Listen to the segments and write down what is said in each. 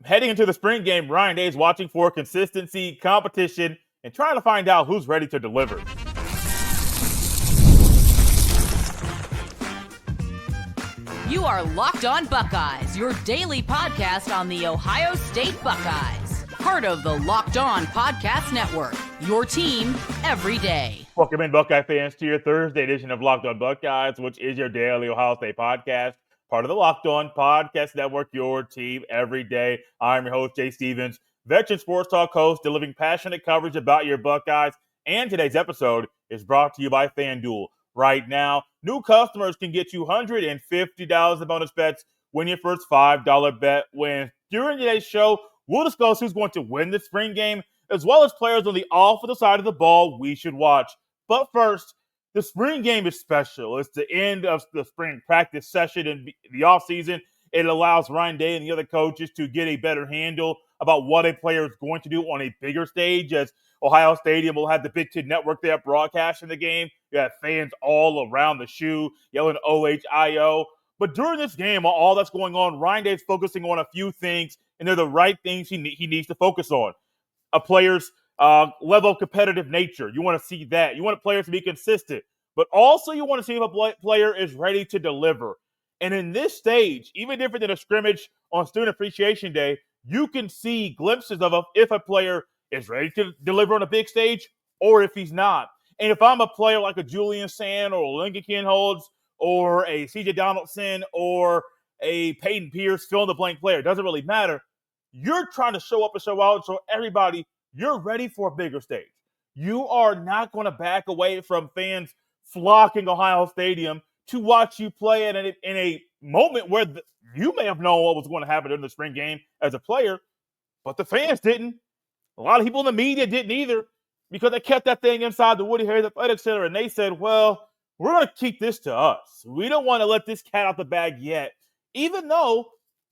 Heading into the spring game, Ryan Day is watching for consistency, competition, and trying to find out who's ready to deliver. You are Locked On Buckeyes, your daily podcast on the Ohio State Buckeyes. Part of the Locked On Podcast Network, your team every day. Welcome in, Buckeye fans, to your Thursday edition of Locked On Buckeyes, which is your daily Ohio State podcast. Part of the Locked On Podcast Network, your team every day. I'm your host, Jay Stevens, veteran sports talk host, delivering passionate coverage about your Buckeyes. And today's episode is brought to you by FanDuel. Right now, new customers can get you $150 in bonus bets when your first $5 bet wins. During today's show, we'll discuss who's going to win the spring game, as well as players on the offensive side of the ball we should watch. But first, the spring game is special. It's the end of the spring practice session in the offseason. It allows Ryan Day and the other coaches to get a better handle about what a player is going to do on a bigger stage, as Ohio Stadium will have the Big Ten Network there broadcasting the game. You have fans all around the shoe yelling OHIO. But during this game, all that's going on, Ryan Day is focusing on a few things, and they're the right things he needs to focus on. A player's level of competitive nature. You want to see that. You want players to be consistent. But also you want to see if a player is ready to deliver. And in this stage, even different than a scrimmage on Student Appreciation Day, you can see glimpses of if a player is ready to deliver on a big stage or if he's not. And if I'm a player like a Julian Sayin or a Kienholz or a CJ Donaldson or a Peyton Pierce, fill-in-the-blank player, it doesn't really matter. You're trying to show up and show out and show everybody you're ready for a bigger stage. You are not going to back away from fans flocking Ohio Stadium to watch you play in a moment where you may have known what was going to happen in the spring game as a player, but the fans didn't. A lot of people in the media didn't either, because they kept that thing inside the Woody Hayes Athletic Center, and they said, well, we're going to keep this to us. We don't want to let this cat out the bag yet, even though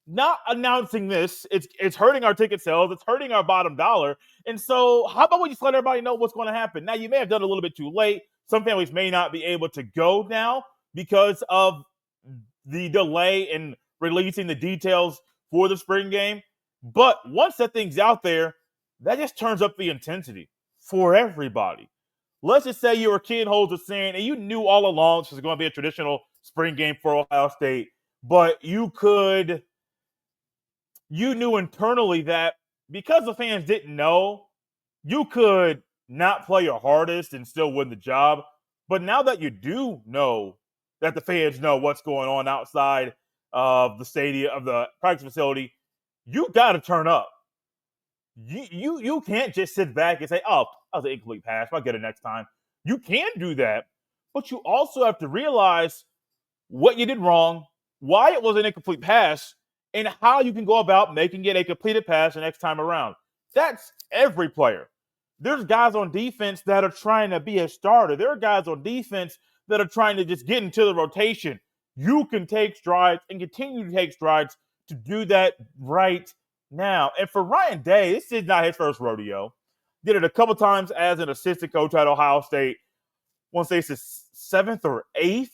not announcing this, it's hurting our ticket sales, it's hurting our bottom dollar. And so how about we just let everybody know what's going to happen? Now, you may have done it a little bit too late. Some families may not be able to go now because of the delay in releasing the details for the spring game. But once that thing's out there, that just turns up the intensity for everybody. Let's just say you were Kienholz was saying, and you knew all along this was going to be a traditional spring game for Ohio State, but you knew internally that because the fans didn't know, you could not play your hardest and still win the job. But now that you do know that the fans know what's going on outside of the stadium, of the practice facility, you got to turn up. You can't just sit back and say, oh, that was an incomplete pass, I'll get it next time. You can do that, but you also have to realize what you did wrong, why it was an incomplete pass, and how you can go about making it a completed pass the next time around. That's every player. There's guys on defense that are trying to be a starter. There are guys on defense that are trying to just get into the rotation. You can take strides and continue to take strides to do that right now. And for Ryan Day, this is not his first rodeo. Did it a couple times as an assistant coach at Ohio State. I want to say it's his 7th or 8th.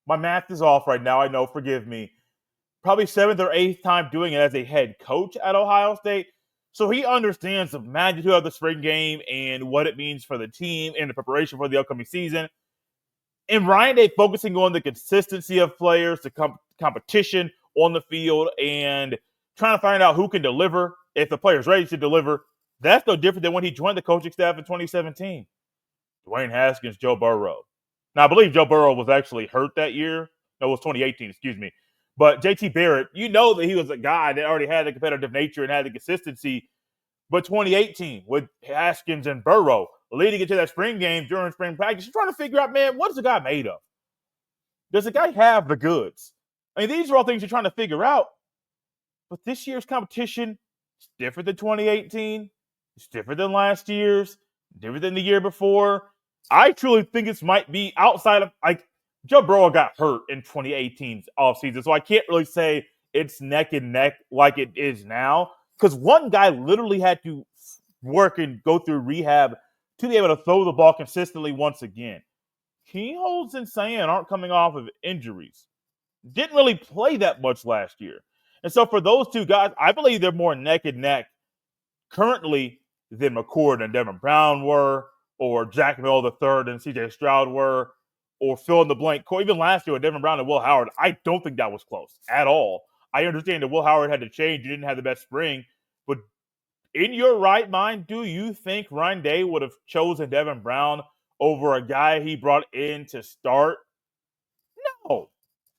My math is off right now. I know, forgive me. Probably 7th or 8th time doing it as a head coach at Ohio State. So he understands the magnitude of the spring game and what it means for the team and the preparation for the upcoming season. And Ryan Day focusing on the consistency of players, the competition on the field, and trying to find out who can deliver if the player's ready to deliver. That's no different than when he joined the coaching staff in 2017. Dwayne Haskins, Joe Burrow. Now, I believe Joe Burrow was actually hurt that year. No, it was 2018, excuse me. But JT Barrett, you know that he was a guy that already had the competitive nature and had the consistency. But 2018, with Haskins and Burrow leading into that spring game during spring practice, you're trying to figure out, man, what is the guy made of? Does the guy have the goods? I mean, these are all things you're trying to figure out. But this year's competition is different than 2018. It's different than last year's, different than the year before. I truly think this might be outside of, like, Joe Burrow got hurt in 2018's offseason, so I can't really say it's neck and neck like it is now, because one guy literally had to work and go through rehab to be able to throw the ball consistently once again. Kienholz and Sayin aren't coming off of injuries. Didn't really play that much last year. And so for those two guys, I believe they're more neck and neck currently than McCord and Devin Brown were, or Jack Mill III and CJ Stroud were, or fill in the blank. Even last year with Devin Brown and Will Howard, I don't think that was close at all. I understand that Will Howard had to change. He didn't have the best spring. But in your right mind, do you think Ryan Day would have chosen Devin Brown over a guy he brought in to start? No,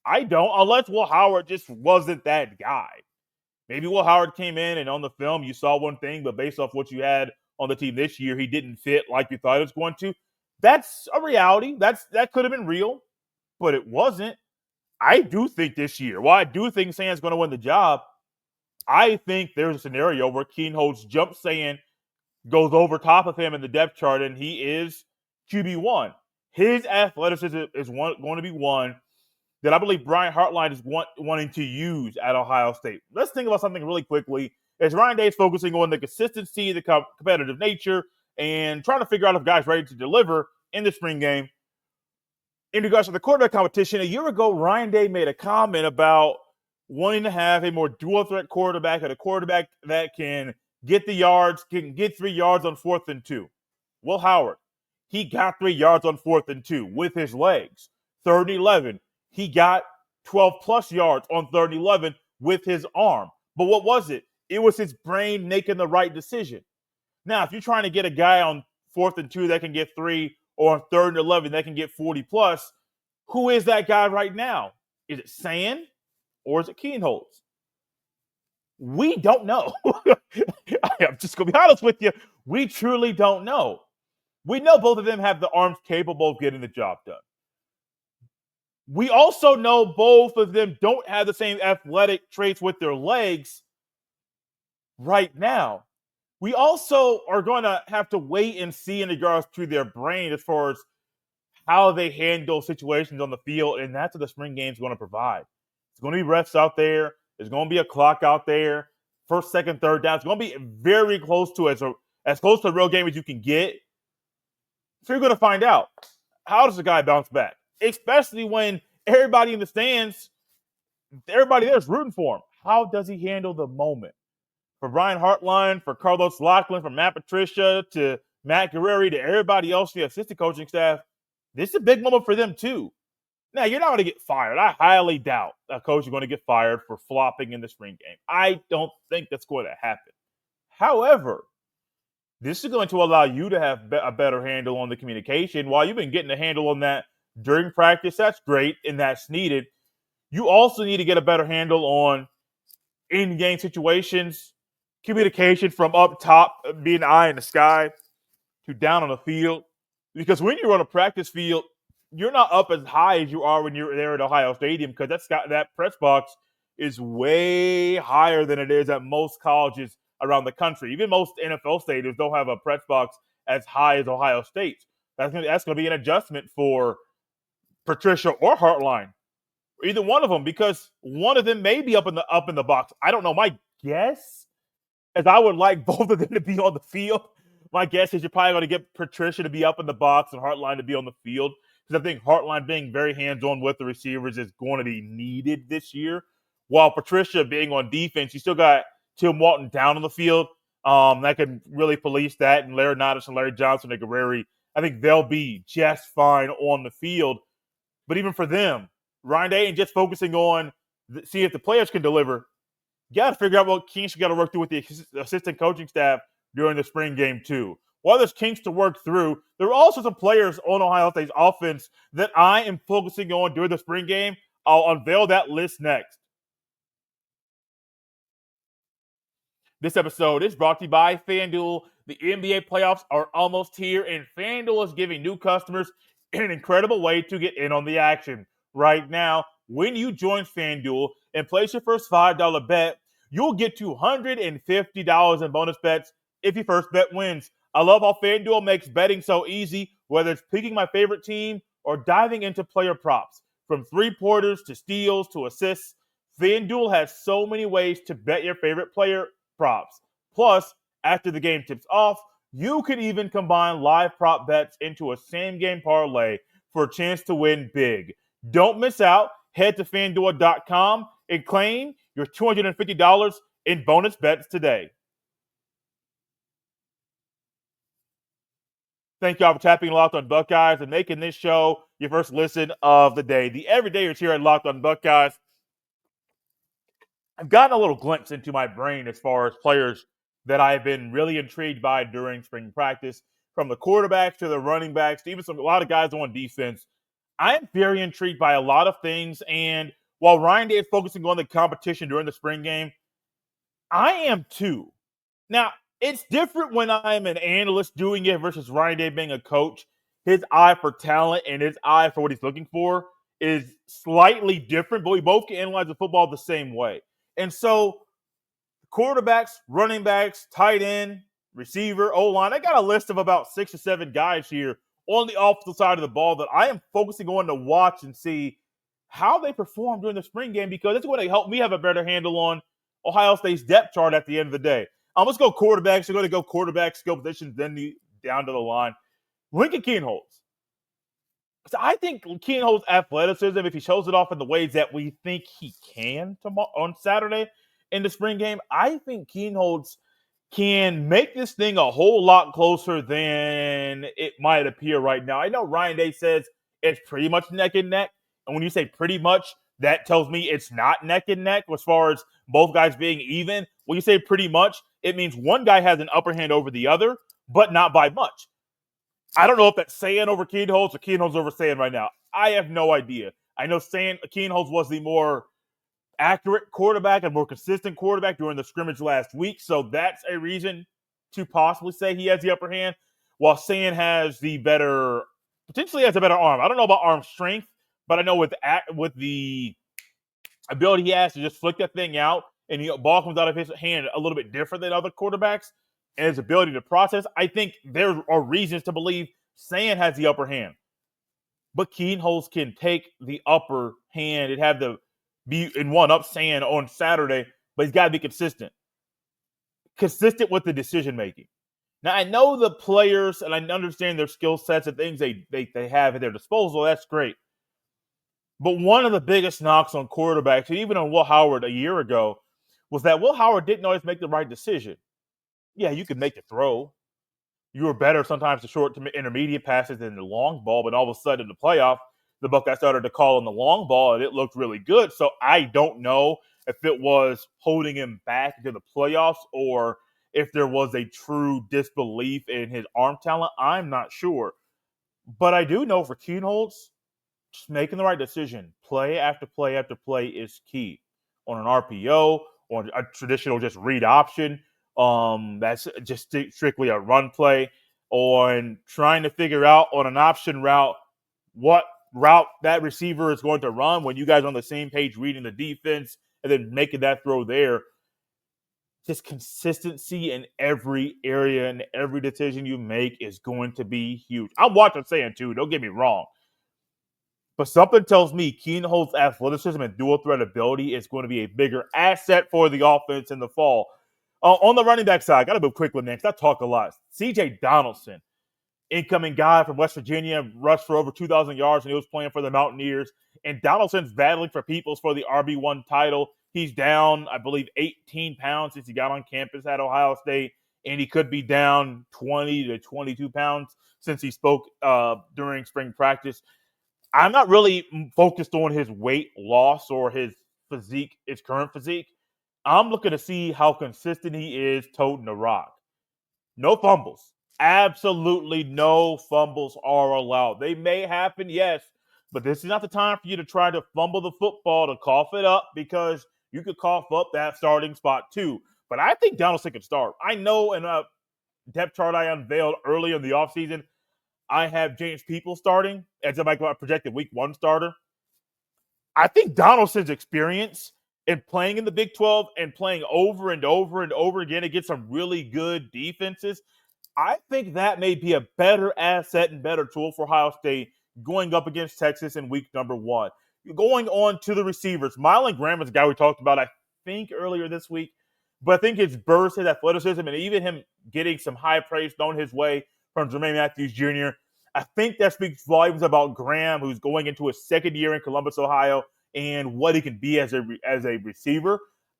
I don't, unless Will Howard just wasn't that guy. Maybe Will Howard came in and on the film you saw one thing, but based off what you had on the team this year, he didn't fit like you thought it was going to. That's a reality. That could have been real, but it wasn't. I do think this year, while I do think Sayin's going to win the job, I think there's a scenario where Kienholz jumps Sayin, goes over top of him in the depth chart, and he is QB1. His athleticism is going to be one that I believe Brian Hartline is wanting to use at Ohio State. Let's think about something really quickly. As Ryan Day is focusing on the consistency, the competitive nature, and trying to figure out if guys ready to deliver in the spring game. In regards to the quarterback competition, a year ago, Ryan Day made a comment about wanting to have a more dual-threat quarterback and a quarterback that can get the yards, can get 3 yards on 4th and 2. Will Howard, he got 3 yards on 4th and 2 with his legs. 3rd and 11. He got 12-plus yards on 3rd and 11 with his arm. But what was it? It was his brain making the right decision. Now, if you're trying to get a guy on 4th and 2 that can get 3, or on 3rd and 11 that can get 40-plus, who is that guy right now? Is it Sayin or is it Kienholz? We don't know. I'm just going to be honest with you. We truly don't know. We know both of them have the arms capable of getting the job done. We also know both of them don't have the same athletic traits with their legs right now. We also are going to have to wait and see in regards to their brain as far as how they handle situations on the field, and that's what the spring game is going to provide. It's going to be refs out there. There's going to be a clock out there. 1st, 2nd, 3rd down. It's going to be very close to as close to a real game as you can get. So you're going to find out, how does the guy bounce back? Especially when everybody in the stands, everybody there is rooting for him. How does he handle the moment? For Brian Hartline, for Carlos Loughlin, from Matt Patricia to Matt Guerreri to everybody else, the assistant coaching staff, this is a big moment for them too. Now, you're not going to get fired. I highly doubt a coach is going to get fired for flopping in the spring game. I don't think that's going to happen. However, this is going to allow you to have a better handle on the communication. While you've been getting a handle on that during practice, that's great and that's needed. You also need to get a better handle on in-game situations, communication from up top, being eye in the sky, to down on the field. Because when you're on a practice field, you're not up as high as you are when you're there at Ohio Stadium, because that press box is way higher than it is at most colleges around the country. Even most NFL stadiums don't have a press box as high as Ohio State's. That's going to be an adjustment for Patricia or Hartline, either one of them, because one of them may be up in the box. I don't know. My guess, as I would like both of them to be on the field, my guess is you're probably going to get Patricia to be up in the box and Hartline to be on the field, because I think Hartline being very hands-on with the receivers is going to be needed this year. While Patricia being on defense, you still got Tim Walton down on the field. That can really police that. And Larry Nottis and Larry Johnson and Guerreri, I think they'll be just fine on the field. But even for them, Ryan Day ain't just focusing on see if the players can deliver. You got to figure out what kinks you got to work through with the assistant coaching staff during the spring game too. While there's kinks to work through, there are also some players on Ohio State's offense that I am focusing on during the spring game. I'll unveil that list next. This episode is brought to you by FanDuel. The NBA playoffs are almost here, and FanDuel is giving new customers an incredible way to get in on the action. Right now, when you join FanDuel and place your first $5 bet, you'll get $250 in bonus bets if your first bet wins. I love how FanDuel makes betting so easy, whether it's picking my favorite team or diving into player props. From three-pointers to steals to assists, FanDuel has so many ways to bet your favorite player props. Plus, after the game tips off, you can even combine live prop bets into a same-game parlay for a chance to win big. Don't miss out. Head to FanDuel.com and claim your $250 in bonus bets today. Thank y'all for tapping Locked on Buckeyes and making this show your first listen of the day. The everydayers here at Locked on Buckeyes, I've gotten a little glimpse into my brain as far as players that I've been really intrigued by during spring practice, from the quarterbacks to the running backs to even a lot of guys on defense. I am very intrigued by a lot of things, and while Ryan Day is focusing on the competition during the spring game, I am too. Now, it's different when I'm an analyst doing it versus Ryan Day being a coach. His eye for talent and his eye for what he's looking for is slightly different, but we both can analyze the football the same way. And so, quarterbacks, running backs, tight end, receiver, O-line, I got a list of about 6 or 7 guys here on the offensive side of the ball that I am focusing on to watch and see how they perform during the spring game, because it's going to help me have a better handle on Ohio State's depth chart at the end of the day. Let's go quarterbacks. We're going to go quarterback, skill positions, then down to the line. Lincoln Kienholz. So I think Kienholz's athleticism, if he shows it off in the ways that we think he can on Saturday in the spring game, I think Kienholz can make this thing a whole lot closer than it might appear right now. I know Ryan Day says it's pretty much neck and neck. And when you say pretty much, that tells me it's not neck and neck as far as both guys being even. When you say pretty much, it means one guy has an upper hand over the other, but not by much. I don't know if that's Sayin over Kienholz or Kienholz over Sayin right now. I have no idea. I know Kienholz was the more accurate quarterback and more consistent quarterback during the scrimmage last week, so that's a reason to possibly say he has the upper hand, while Sayin potentially has a better arm. I don't know about arm strength, but I know with the ability he has to just flick that thing out and the ball comes out of his hand a little bit different than other quarterbacks, and his ability to process, I think there are reasons to believe Sayin has the upper hand. But Kienholz can take the upper hand and have the be in one up Sayin on Saturday, but he's got to be consistent. Consistent with the decision making. Now, I know the players, and I understand their skill sets and things they have at their disposal. That's great. But one of the biggest knocks on quarterbacks, and even on Will Howard a year ago, was that Will Howard didn't always make the right decision. Yeah, you could make the throw. You were better sometimes the short to intermediate passes than the long ball, but all of a sudden in the playoff, the Buckeyes started to call on the long ball, and it looked really good. So I don't know if it was holding him back into the playoffs or if there was a true disbelief in his arm talent. I'm not sure. But I do know for Kienholz, just making the right decision, play after play after play is key. On an RPO, on a traditional just read option, that's just strictly a run play, on trying to figure out on an option route what route that receiver is going to run when you guys are on the same page reading the defense and then making that throw there. Just consistency in every area and every decision you make is going to be huge. I'm watching Sayin too, don't get me wrong. But something tells me Kienholz's athleticism and dual threat ability is going to be a bigger asset for the offense in the fall. On the running back side, got to move quickly next. I talk a lot. C.J. Donaldson, incoming guy from West Virginia, rushed for over 2,000 yards when he was playing for the Mountaineers. And Donaldson's battling for Peoples for the RB1 title. He's down, I believe, 18 pounds since he got on campus at Ohio State. And he could be down 20 to 22 pounds since he spoke during spring practice. I'm not really focused on his weight loss or his physique, his current physique. I'm looking to see how consistent he is toting the rock. No fumbles. Absolutely no fumbles are allowed. They may happen, yes, but this is not the time for you to try to fumble the football to cough it up, because you could cough up that starting spot too. But I think Donaldson can start. I know in a depth chart I unveiled earlier in the offseason, I have James Peoples starting as my projected week 1 starter. I think Donaldson's experience in playing in the Big 12 and playing over and over and over again against some really good defenses, I think that may be a better asset and better tool for Ohio State going up against Texas in week number 1. Going on to the receivers, Mylan Graham is a guy we talked about, I think, earlier this week. But I think his burst, his athleticism, and even him getting some high praise thrown his way from Jermaine Matthews Jr., I think that speaks volumes about Graham, who's going into his second year in Columbus, Ohio, and what he can be as a receiver.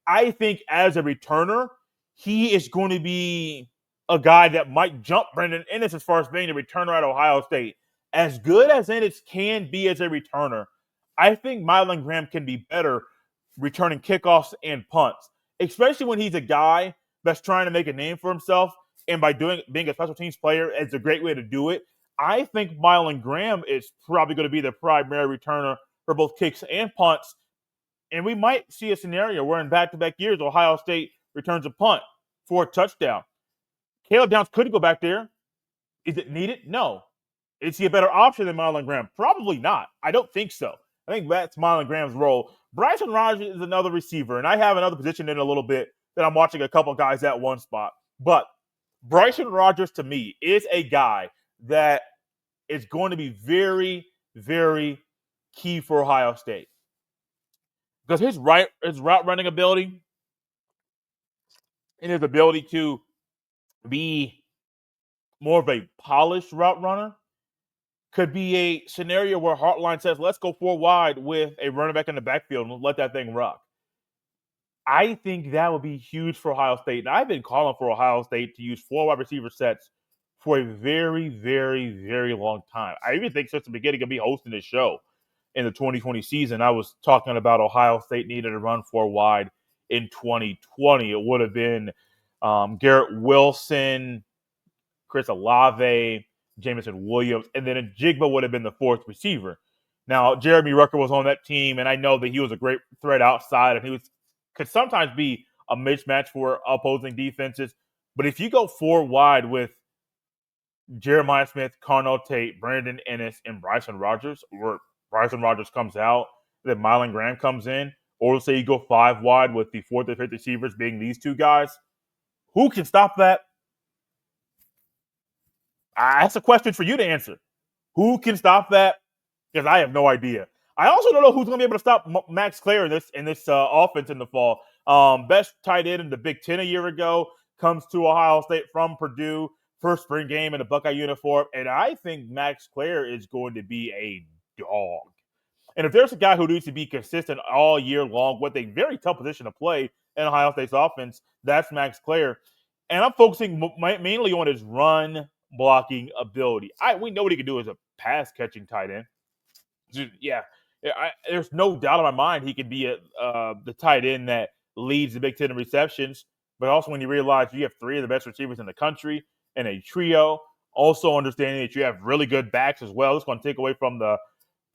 I think as a returner, he is going to be a guy that might jump Brendan Ennis as far as being a returner at Ohio State. As good as Ennis can be as a returner, I think Mylan Graham can be better returning kickoffs and punts, especially when he's a guy that's trying to make a name for himself. And by being a special teams player, it's a great way to do it. I think Mylan Graham is probably going to be the primary returner for both kicks and punts. And we might see a scenario where in back-to-back years, Ohio State returns a punt for a touchdown. Caleb Downs could go back there. Is it needed? No. Is he a better option than Mylan Graham? Probably not. I don't think so. I think that's Mylan Graham's role. Bryson Rogers is another receiver, and I have another position in a little bit that I'm watching a couple guys at one spot. But Bryson Rogers, to me, is a guy that is going to be very, very key for Ohio State. Because his route running ability and his ability to be more of a polished route runner could be a scenario where Hartline says, let's go 4 wide with a running back in the backfield and let that thing rock. I think that would be huge for Ohio State. And I've been calling for Ohio State to use 4 wide receiver sets for a very, very, very long time. I even think since the beginning of me hosting this show in the 2020 season, I was talking about Ohio State needed to run 4 wide in 2020. It would have been Garrett Wilson, Chris Olave, Jameson Williams, and then Jigba would have been the 4th receiver. Now, Jeremy Rucker was on that team, and I know that he was a great threat outside, and he could sometimes be a mismatch for opposing defenses. But if you go 4 wide with Jeremiah Smith, Carnell Tate, Brandon Ennis, and Bryson Rogers, or Bryson Rogers comes out, then Mylan Graham comes in, or say you go 5 wide with the 4th and 5th receivers being these 2 guys, who can stop that? That's a question for you to answer. Who can stop that? Because I have no idea. I also don't know who's going to be able to stop Max Klare in this offense in the fall. Best tight end in the Big Ten a year ago, comes to Ohio State from Purdue, first spring game in a Buckeye uniform, and I think Max Klare is going to be a dog. And if there's a guy who needs to be consistent all year long with a very tough position to play in Ohio State's offense, that's Max Klare. And I'm focusing mainly on his run blocking ability. We know what he can do as a pass catching tight end. There's no doubt in my mind he can be the tight end that leads the Big Ten in receptions. But also when you realize you have 3 of the best receivers in the country and a trio, also understanding that you have really good backs as well, it's going to take away from the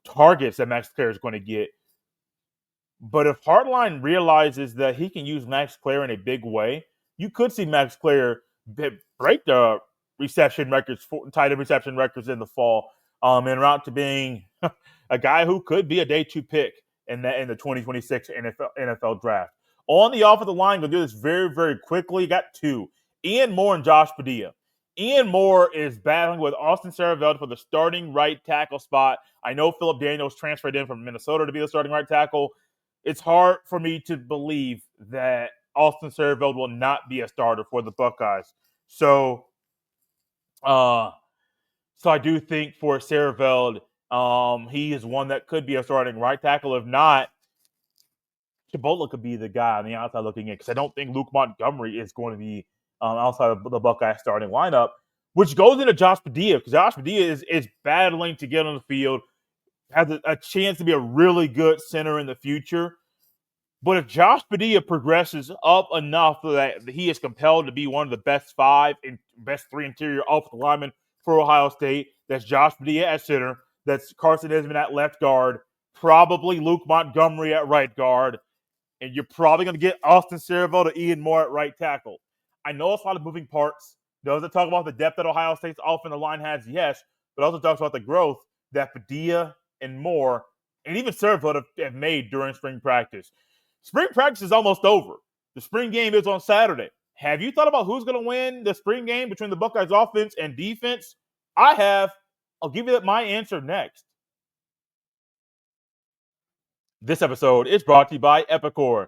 targets that Max Klare is going to get. But if Hartline realizes that he can use Max Klare in a big way, you could see Max Klare break the reception records, tight end reception records in the fall, en route to being a guy who could be a day 2 pick in the 2026 NFL draft. On the offensive line, we'll do this very, very quickly. You got 2, Ian Moore and Josh Padilla. Ian Moore is battling with Austin Saraveld for the starting right tackle spot. I know Philip Daniels transferred in from Minnesota to be the starting right tackle. It's hard for me to believe that Austin Saraveld will not be a starter for the Buckeyes. So I do think for Saraveld, he is one that could be a starting right tackle. If not, Chibola could be the guy on the outside looking in, because I don't think Luke Montgomery is going to be outside of the Buckeye starting lineup, which goes into Josh Padilla, because Josh Padilla is battling to get on the field, has a chance to be a really good center in the future. But if Josh Padilla progresses up enough that he is compelled to be one of the best 5 and best 3 interior offensive linemen for Ohio State, that's Josh Padilla at center, that's Carson Edmond at left guard, probably Luke Montgomery at right guard, and you're probably going to get Austin Saraveld or Ian Moore at right tackle. I know it's a lot of moving parts. Does it talk about the depth that Ohio State's offensive line has? Yes, but also talks about the growth that Padilla and Moore and even Saraveld have made during spring practice. Spring practice is almost over. The spring game is on Saturday. Have you thought about who's going to win the spring game between the Buckeyes offense and defense? I have. I'll give you my answer next. This episode is brought to you by Epicor.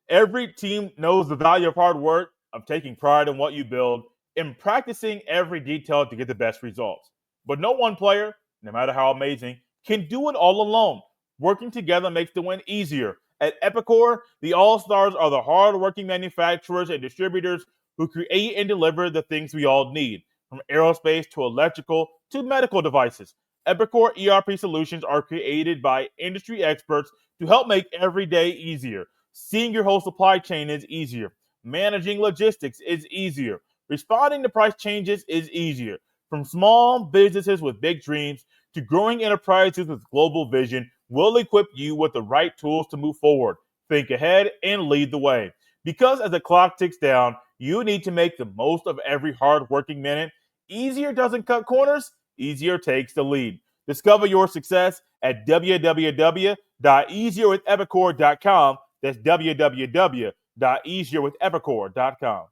Every team knows the value of hard work, of taking pride in what you build, and practicing every detail to get the best results. But no one player, no matter how amazing, can do it all alone. Working together makes the win easier. At Epicor, the All-Stars are the hard-working manufacturers and distributors who create and deliver the things we all need, from aerospace to electrical to medical devices. Epicor ERP solutions are created by industry experts to help make every day easier. Seeing your whole supply chain is easier. Managing logistics is easier. Responding to price changes is easier. From small businesses with big dreams to growing enterprises with global vision, we'll equip you with the right tools to move forward, think ahead, and lead the way. Because as the clock ticks down, you need to make the most of every hard-working minute. Easier doesn't cut corners, easier takes the lead. Discover your success at www.easierwithepicor.com. That's www.easierwithepicor.com.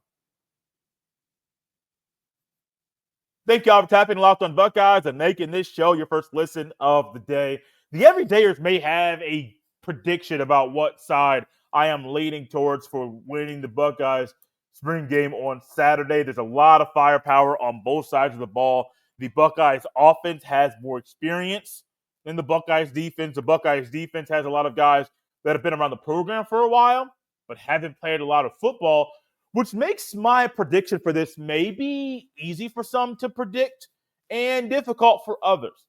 Thank y'all for tapping Locked on Buckeyes and making this show your first listen of the day. The everydayers may have a prediction about what side I am leaning towards for winning the Buckeyes spring game on Saturday. There's a lot of firepower on both sides of the ball. The Buckeyes offense has more experience than the Buckeyes defense. The Buckeyes defense has a lot of guys that have been around the program for a while, but haven't played a lot of football, which makes my prediction for this maybe easy for some to predict and difficult for others.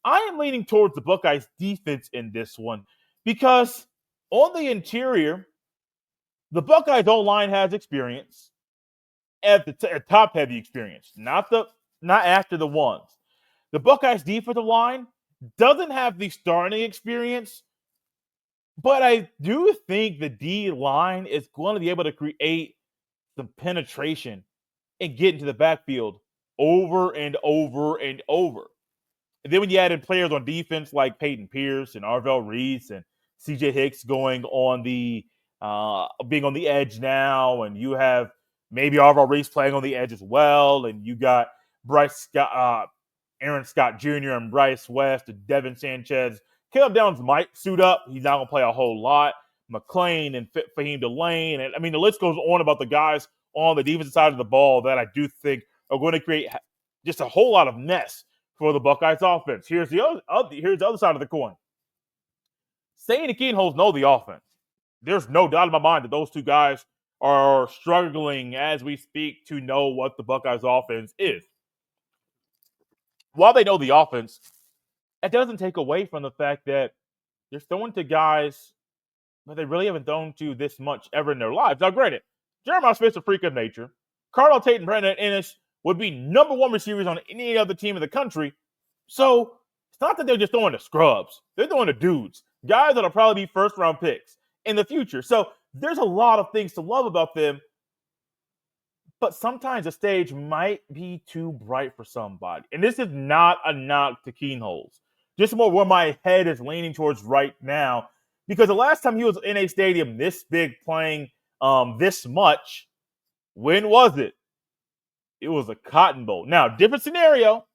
I am leaning towards the Buckeyes defense in this one because on the interior, the Buckeyes O-line has experience at the top-heavy experience, not after the ones. The Buckeyes defensive line doesn't have the starting experience, but I do think the D-line is going to be able to create some penetration and get into the backfield over and over and over. And then when you add in players on defense like Peyton Pierce and Arvell Reese and CJ Hicks going on the being on the edge now, and you have maybe Arvell Reese playing on the edge as well, and you got Aaron Scott Jr. and Bryce West and Devin Sanchez. Caleb Downs might suit up. He's not going to play a whole lot. McClain and Fahim Delane. And I mean, the list goes on about the guys on the defensive side of the ball that I do think are going to create just a whole lot of mess for the Buckeyes offense. Here's the other side of the coin. Sayin and Kienholz know the offense. There's no doubt in my mind that those two guys are struggling as we speak to know what the Buckeyes offense is. While they know the offense, that doesn't take away from the fact that they're throwing to guys that they really haven't thrown to this much ever in their lives. Now, granted, Jeremiah Smith's a freak of nature. Cardell Tate and Brandon Ennis would be number one receivers on any other team in the country. So it's not that they're just throwing to scrubs. They're throwing to dudes, guys that'll probably be first-round picks in the future. So there's a lot of things to love about them. But sometimes the stage might be too bright for somebody. And this is not a knock to Kienholz. Just more where my head is leaning towards right now. Because the last time he was in a stadium this big playing this much, when was it? It was a Cotton Bowl. Now, different scenario.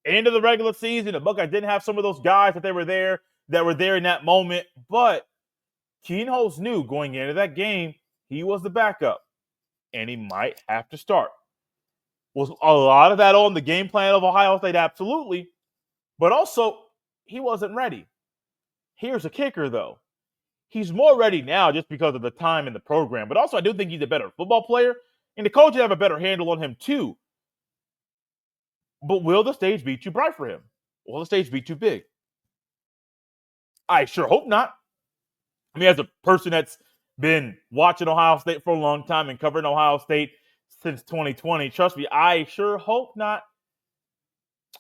End of the regular season. The Buckeyes didn't have some of those guys that were there in that moment. But Kienholz knew going into that game, he was the backup. And he might have to start. Was a lot of that on the game plan of Ohio State? Absolutely. But also, he wasn't ready. Here's a kicker, though. He's more ready now just because of the time in the program. But also, I do think he's a better football player. And the coaches have a better handle on him, too. But will the stage be too bright for him? Will the stage be too big? I sure hope not. I mean, as a person that's been watching Ohio State for a long time and covering Ohio State since 2020, trust me, I sure hope not.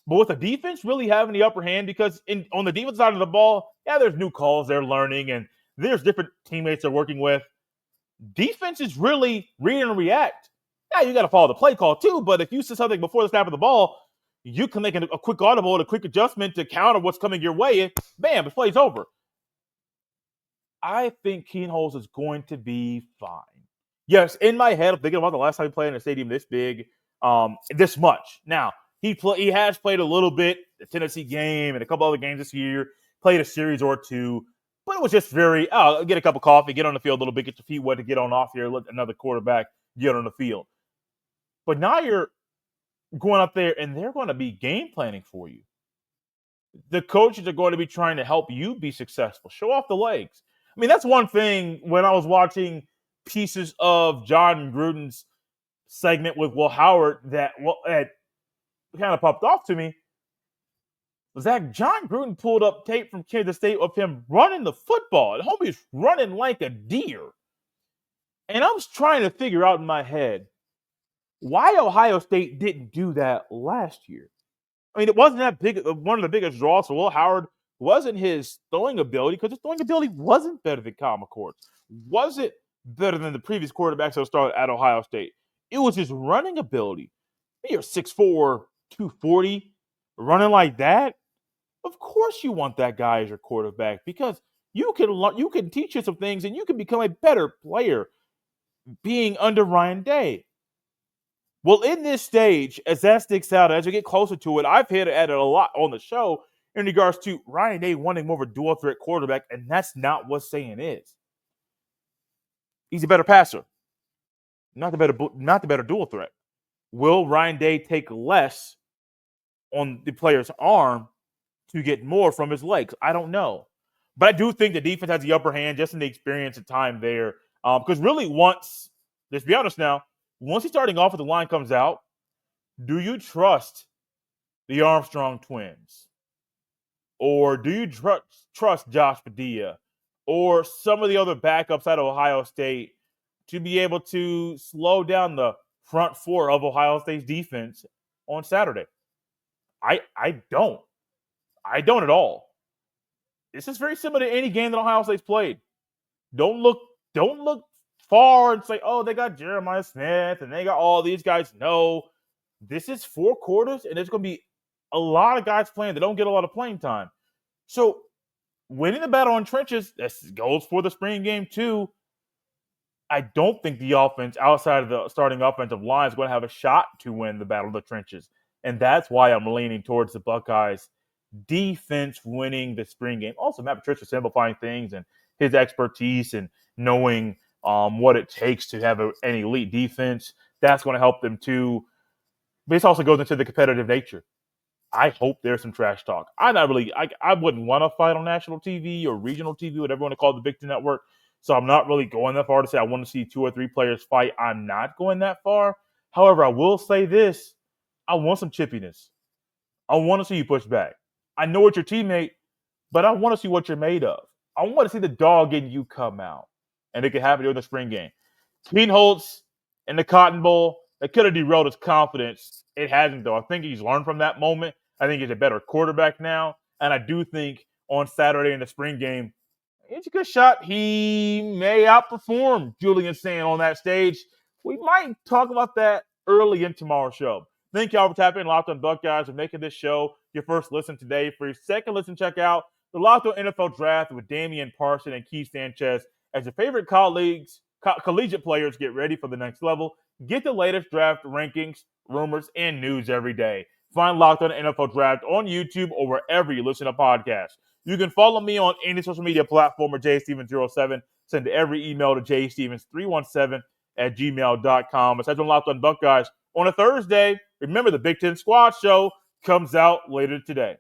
But with the defense really having the upper hand, because on the defense side of the ball, yeah, there's new calls they're learning, and there's different teammates they're working with. Defense is really read and react. Yeah, you got to follow the play call too, but if you see something before the snap of the ball, you can make a quick audible and a quick adjustment to counter what's coming your way, and bam, the play's over. I think Kienholz is going to be fine. Yes, in my head, I'm thinking about the last time he played in a stadium this big, this much. Now, he has played a little bit, the Tennessee game and a couple other games this year, played a series or two, but it was just very, get a cup of coffee, get on the field a little bit, get your feet wet to get on off here, let another quarterback get on the field. But now you're going up there, and they're going to be game planning for you. The coaches are going to be trying to help you be successful. Show off the legs. I mean, that's one thing when I was watching pieces of John Gruden's segment with Will Howard that kind of popped off to me was that John Gruden pulled up tape from Kansas State of him running the football. The homie's running like a deer. And I was trying to figure out in my head why Ohio State didn't do that last year. I mean, it wasn't that big. One of the biggest draws for Will Howard wasn't his throwing ability, because his throwing ability wasn't better than Kyle McCord's, wasn't better than the previous quarterbacks that started at Ohio State. It was his running ability. You're 6'4", 240, running like that. Of course you want that guy as your quarterback, because you can teach him some things and you can become a better player being under Ryan Day. Well, in this stage, as that sticks out, as we get closer to it, I've hit at it a lot on the show in regards to Ryan Day wanting more of a dual threat quarterback, and that's not what Sayin is. He's a better passer, not the better dual threat. Will Ryan Day take less on the player's arm to get more from his legs? I don't know. But I do think the defense has the upper hand just in the experience and time there. Because really let's be honest now, once he's starting off with the line comes out, do you trust the Armstrong twins? Or do you trust Josh Padilla? Or some of the other backups out of Ohio State to be able to slow down the front four of Ohio State's defense on Saturday? I don't. I don't at all. This is very similar to any game that Ohio State's played. Don't look far and say, oh, they got Jeremiah Smith and they got all these guys. No, this is 4 quarters, and there's going to be a lot of guys playing that don't get a lot of playing time. So winning the battle in trenches, this goes for the spring game too. I don't think the offense outside of the starting offensive line is going to have a shot to win the battle of the trenches. And that's why I'm leaning towards the Buckeyes defense winning the spring game. Also, Matt Patricia simplifying things and his expertise and knowing what it takes to have an elite defense. That's going to help them too. But this also goes into the competitive nature. I hope there's some trash talk. I wouldn't want to fight on national TV or regional TV, whatever you want to call it, the Big Ten Network. So I'm not really going that far to say I want to see 2 or 3 players fight. I'm not going that far. However, I will say this. I want some chippiness. I want to see you push back. I know it's your teammate, but I want to see what you're made of. I want to see the dog in you come out. And it could happen during the spring game. Kienholz in the Cotton Bowl, that could have derailed his confidence. It hasn't, though. I think he's learned from that moment. I think he's a better quarterback now. And I do think on Saturday in the spring game, it's a good shot. He may outperform Julian Sayin on that stage. We might talk about that early in tomorrow's show. Thank y'all for tapping in Locked On Buckeyes and making this show your first listen today. For your second listen, check out the Locked On NFL Draft with Damian Parson and Keith Sanchez as your favorite collegiate players get ready for the next level. Get the latest draft rankings, rumors, and news every day. Find Locked On NFL Draft on YouTube or wherever you listen to podcasts. You can follow me on any social media platform or jstevens07. Send every email to jstevens317@gmail.com. It's on Locked On Buckeyes on a Thursday. Remember, the Big Ten Squad Show comes out later today.